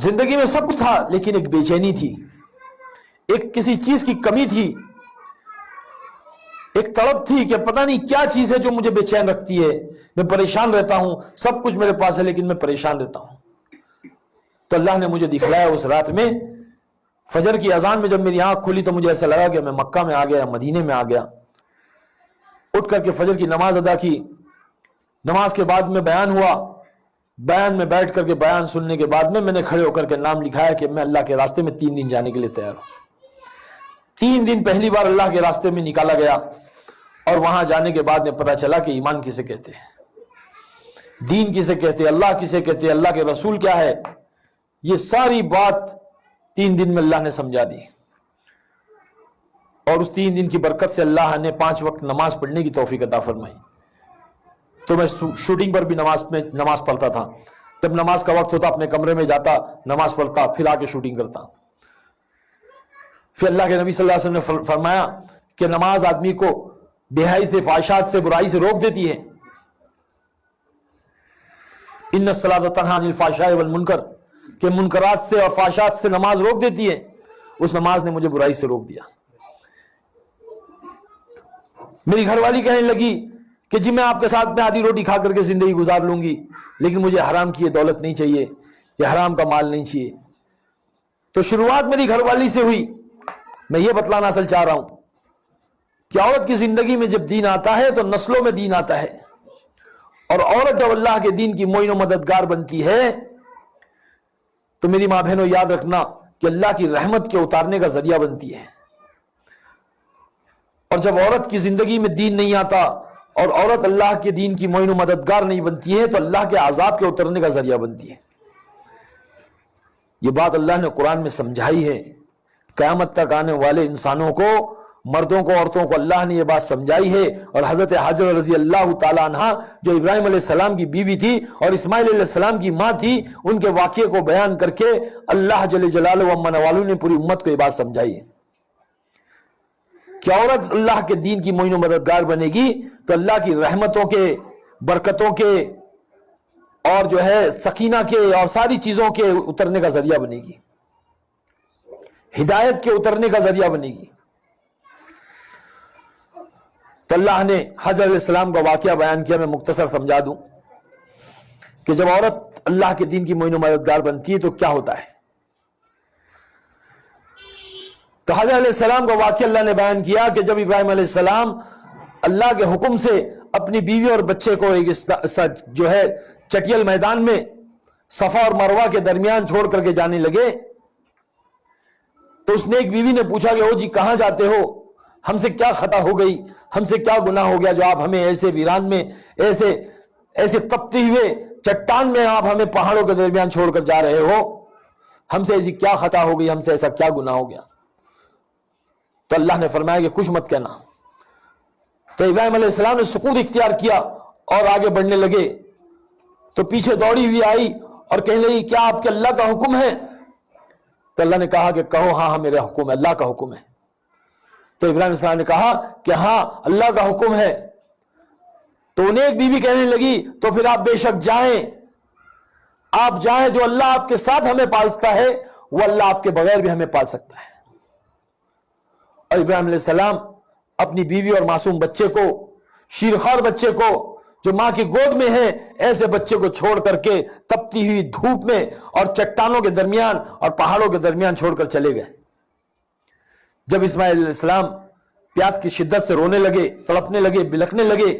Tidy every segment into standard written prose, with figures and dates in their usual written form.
زندگی میں سب کچھ تھا لیکن ایک بے چینی تھی، ایک کسی چیز کی کمی تھی، ایک تڑپ تھی کہ پتہ نہیں کیا چیز ہے جو مجھے بے چین رکھتی ہے، میں پریشان رہتا ہوں، سب کچھ میرے پاس ہے لیکن میں پریشان رہتا ہوں۔ تو اللہ نے مجھے دکھلایا اس رات میں، فجر کی اذان میں جب میری آنکھ کھلی تو مجھے ایسا لگا کہ میں مکہ میں آ گیا، مدینے میں آ گیا۔ اٹھ کر کے فجر کی نماز ادا کی، نماز کے بعد میں بیان ہوا، بیان میں بیٹھ کر کے بیان سننے کے بعد میں نے کھڑے ہو کر کے نام لکھایا کہ میں اللہ کے راستے میں 3 دن جانے کے لیے تیار ہوں۔ 3 دن پہلی بار اللہ کے راستے میں نکالا گیا، اور وہاں جانے کے بعد میں پتا چلا کہ ایمان کسے کہتے ہیں، دین کسے کہتے ہیں، اللہ کسے کہتے ہیں، اللہ کے رسول کیا ہے، یہ ساری بات 3 دن میں اللہ نے سمجھا دی۔ اور اس 3 دن کی برکت سے اللہ نے 5 وقت نماز پڑھنے کی توفیق عطا فرمائی۔ تو میں شوٹنگ پر بھی نماز پڑھتا تھا، جب نماز کا وقت ہوتا اپنے کمرے میں جاتا، نماز پڑھتا، پھر آ کے شوٹنگ کرتا۔ پھر اللہ کے نبی صلی اللہ علیہ وسلم نے فرمایا کہ نماز آدمی کو بے حیائی سے، فحشات سے، برائی سے روک دیتی ہے۔ ان الصلاۃ تنہی عن الفحشاء والمنکر، کہ منکرات سے اور فحشات سے نماز روک دیتی ہے۔ اس نماز نے مجھے برائی سے روک دیا۔ میری گھر والی کہنے لگی کہ جی میں آپ کے ساتھ میں آدھی روٹی کھا کر کے زندگی گزار لوں گی، لیکن مجھے حرام کی یہ دولت نہیں چاہیے، یہ حرام کا مال نہیں چاہیے۔ تو شروعات میری گھر والی سے ہوئی۔ میں یہ بتلانا اصل چاہ رہا ہوں کہ عورت کی زندگی میں جب دین آتا ہے تو نسلوں میں دین آتا ہے، اور عورت جب اللہ کے دین کی معین و مددگار بنتی ہے تو میری ماں بہنوں یاد رکھنا کہ اللہ کی رحمت کے اتارنے کا ذریعہ بنتی ہے۔ اور جب عورت کی زندگی میں دین نہیں آتا اور عورت اللہ کے دین کی معین و مددگار نہیں بنتی ہے تو اللہ کے عذاب کے اترنے کا ذریعہ بنتی ہے۔ یہ بات اللہ نے قرآن میں سمجھائی ہے۔ قیامت تک آنے والے انسانوں کو، مردوں کو، عورتوں کو اللہ نے یہ بات سمجھائی ہے۔ اور حضرت حاجر رضی اللہ تعالی عنہ جو ابراہیم علیہ السلام کی بیوی تھی اور اسماعیل علیہ السلام کی ماں تھی، ان کے واقعے کو بیان کر کے اللہ جل جلالہ و من والو نے پوری امت کو یہ بات سمجھائی ہے کہ عورت اللہ کے دین کی معین و مددگار بنے گی تو اللہ کی رحمتوں کے، برکتوں کے، اور جو ہے سکینہ کے اور ساری چیزوں کے اترنے کا ذریعہ بنے گی، ہدایت کے اترنے کا ذریعہ بنے گی۔ تو اللہ نے حضرت علیہ السلام کا واقعہ بیان کیا، میں مختصر سمجھا دوں کہ جب عورت اللہ کے دین کی معین و مددگار بنتی ہے تو کیا ہوتا ہے۔ تو حضرت علیہ السلام کا واقعہ اللہ نے بیان کیا کہ جب ابراہیم علیہ السلام اللہ کے حکم سے اپنی بیوی اور بچے کو ایک جو ہے چٹیل میدان میں صفا اور مروہ کے درمیان چھوڑ کر کے جانے لگے تو اس نے ایک بیوی نے پوچھا کہ او جی کہاں جاتے ہو، ہم سے کیا خطا ہو گئی، ہم سے کیا گناہ ہو گیا جو آپ ہمیں ایسے ویران میں، ایسے تپتے ہوئے چٹان میں آپ ہمیں پہاڑوں کے درمیان چھوڑ کر جا رہے ہو، ہم سے ایسی کیا خطا ہو گئی، ہم سے ایسا کیا گناہ ہو گیا۔ تو اللہ نے فرمایا کہ کچھ مت کہنا۔ تو ابراہیم علیہ السلام نے سکوت اختیار کیا اور آگے بڑھنے لگے تو پیچھے دوڑی ہوئی آئی اور کہنے لگی کیا آپ کے اللہ کا حکم ہے؟ تو اللہ نے کہا کہ کہو ہاں ہاں میرا حکم ہے، اللہ کا حکم ہے۔ تو ابراہیم علیہ السلام نے کہا کہ ہاں اللہ کا حکم ہے۔ تو انہیں ایک بیوی کہنے لگی تو پھر آپ بے شک جائیں، آپ جائیں، جو اللہ آپ کے ساتھ ہمیں پالتا ہے وہ اللہ آپ کے بغیر بھی ہمیں پال سکتا ہے۔ اور ابراہیم علیہ السلام اپنی بیوی اور معصوم بچے کو، شیرخوار بچے کو جو ماں کی گود میں ہے، ایسے بچے کو چھوڑ کر کے تپتی ہوئی دھوپ میں اور چٹانوں کے درمیان اور پہاڑوں کے درمیان چھوڑ کر چلے گئے۔ جب اسماعیل علیہ السلام پیاس کی شدت سے رونے لگے، تڑپنے لگے، بلکنے لگے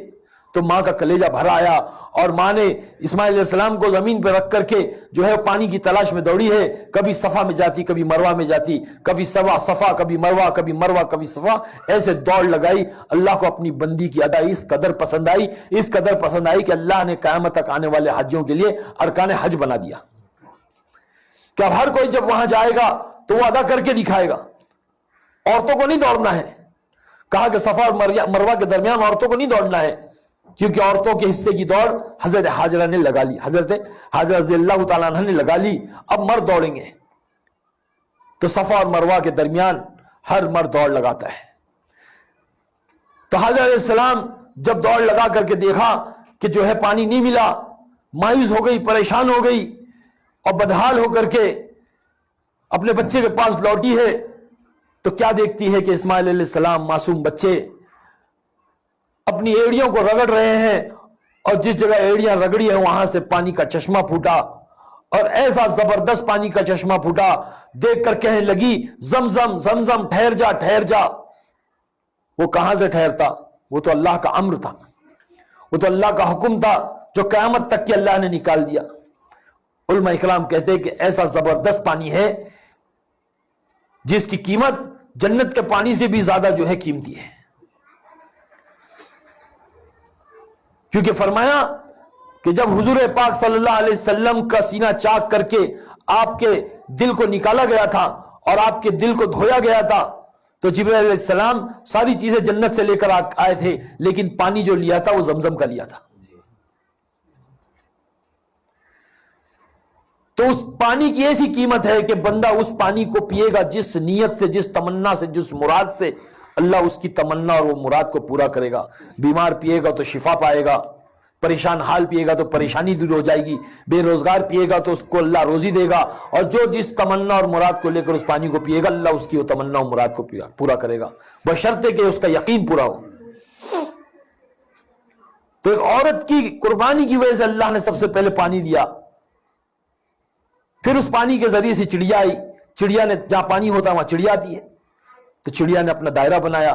تو ماں کا کلیجہ بھر آیا اور ماں نے اسماعیل علیہ السلام کو زمین پہ رکھ کر کے جو ہے پانی کی تلاش میں دوڑی ہے، کبھی صفا میں جاتی، کبھی مروہ میں جاتی، کبھی صفا، کبھی مروہ، کبھی مروہ، کبھی صفا، ایسے دوڑ لگائی۔ اللہ کو اپنی بندی کی ادا اس قدر پسند آئی، اس قدر پسند آئی کہ اللہ نے قیامت تک آنے والے حجوں کے لیے ارکان حج بنا دیا کہ اب ہر کوئی جب وہاں جائے گا تو وہ ادا کر کے دکھائے گا۔ عورتوں کو نہیں دوڑنا ہے، کہا کہ صفا اور مروہ کے درمیان عورتوں کو نہیں دوڑنا ہے، کیونکہ عورتوں کے حصے کی دوڑ حضرت حاجرہ نے لگا لی، حضرت حاجرہ رضی اللہ تعالیٰ عنہ نے لگا لی، اب مرد دوڑیں گے۔ تو صفا اور مروہ کے درمیان ہر مرد دوڑ لگاتا ہے۔ تو حضرت علیہ السلام جب دوڑ لگا کر کے دیکھا کہ جو ہے پانی نہیں ملا، مایوس ہو گئی، پریشان ہو گئی اور بدحال ہو کر کے اپنے بچے کے پاس لوٹی ہے تو کیا دیکھتی ہے کہ اسماعیل علیہ السلام معصوم بچے اپنی ایڑیوں کو رگڑ رہے ہیں، اور جس جگہ ایڑیاں رگڑی ہیں وہاں سے پانی کا چشمہ پھوٹا، اور ایسا زبردست پانی کا چشمہ پھوٹا، دیکھ کر کہنے لگی زمزم زمزم ٹھہر جا ٹھہر جا۔ وہ کہاں سے ٹھہرتا؟ وہ تو اللہ کا امر تھا، وہ تو اللہ کا حکم تھا جو قیامت تک کے اللہ نے نکال دیا۔ علماء اکرام کہتے ہیں کہ ایسا زبردست پانی ہے جس کی قیمت جنت کے پانی سے بھی زیادہ جو ہے قیمتی ہے، کیونکہ فرمایا کہ جب حضور پاک صلی اللہ علیہ وسلم کا سینہ چاک کر کے آپ کے دل کو نکالا گیا تھا اور آپ کے دل کو دھویا گیا تھا تو جبرائیل علیہ السلام ساری چیزیں جنت سے لے کر آئے تھے، لیکن پانی جو لیا تھا وہ زمزم کا لیا تھا۔ تو اس پانی کی ایسی قیمت ہے کہ بندہ اس پانی کو پیے گا جس نیت سے، جس تمنا سے، جس مراد سے، اللہ اس کی تمنا اور وہ مراد کو پورا کرے گا۔ بیمار پیے گا تو شفا پائے گا، پریشان حال پیے گا تو پریشانی دور ہو جائے گی، بے روزگار پیے گا تو اس کو اللہ روزی دے گا، اور جو جس تمنا اور مراد کو لے کر اس پانی کو پیے گا اللہ اس کی وہ تمنا اور مراد کو پورا کرے گا، بشرطے کہ اس کا یقین پورا ہو۔ تو ایک عورت کی قربانی کی وجہ سے اللہ نے سب سے پہلے پانی دیا، پھر اس پانی کے ذریعے سے چڑیا آئی، چڑیا نے جہاں پانی ہوتا ہے وہاں چڑیا آتی ہے، تو چڑیا نے اپنا دائرہ بنایا۔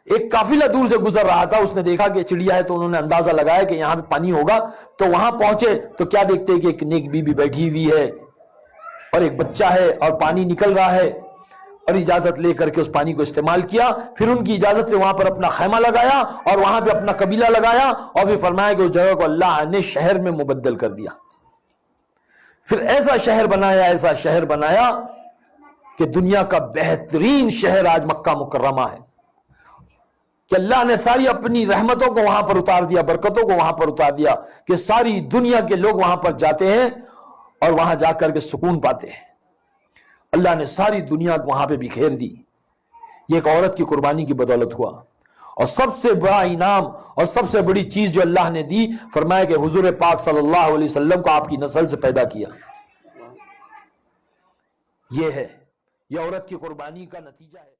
ایک قافلہ دور سے گزر رہا تھا، اس نے دیکھا کہ چڑیا ہے تو انہوں نے اندازہ لگایا کہ یہاں پہ پانی ہوگا، تو وہاں پہنچے تو کیا دیکھتے ہیں کہ ایک نیک بی بی بیٹھی ہوئی ہے اور ایک بچہ ہے اور پانی نکل رہا ہے، اور اجازت لے کر کے اس پانی کو استعمال کیا۔ پھر ان کی اجازت سے وہاں پر اپنا خیمہ لگایا اور وہاں پہ اپنا قبیلہ لگایا، اور پھر فرمایا کہ اس جگہ کو اللہ نے شہر میں مبدل کر دیا۔ پھر ایسا شہر بنایا، ایسا شہر بنایا کہ دنیا کا بہترین شہر آج مکہ مکرمہ ہے، کہ اللہ نے ساری اپنی رحمتوں کو وہاں پر اتار دیا، برکتوں کو وہاں پر اتار دیا، کہ ساری دنیا کے لوگ وہاں پر جاتے ہیں اور وہاں جا کر کے سکون پاتے ہیں۔ اللہ نے ساری دنیا وہاں پہ بکھیر دی۔ یہ ایک عورت کی قربانی کی بدولت ہوا، اور سب سے بڑا انعام اور سب سے بڑی چیز جو اللہ نے دی، فرمایا کہ حضور پاک صلی اللہ علیہ وسلم کو آپ کی نسل سے پیدا کیا۔ یہ ہے، یہ عورت کی قربانی کا نتیجہ ہے۔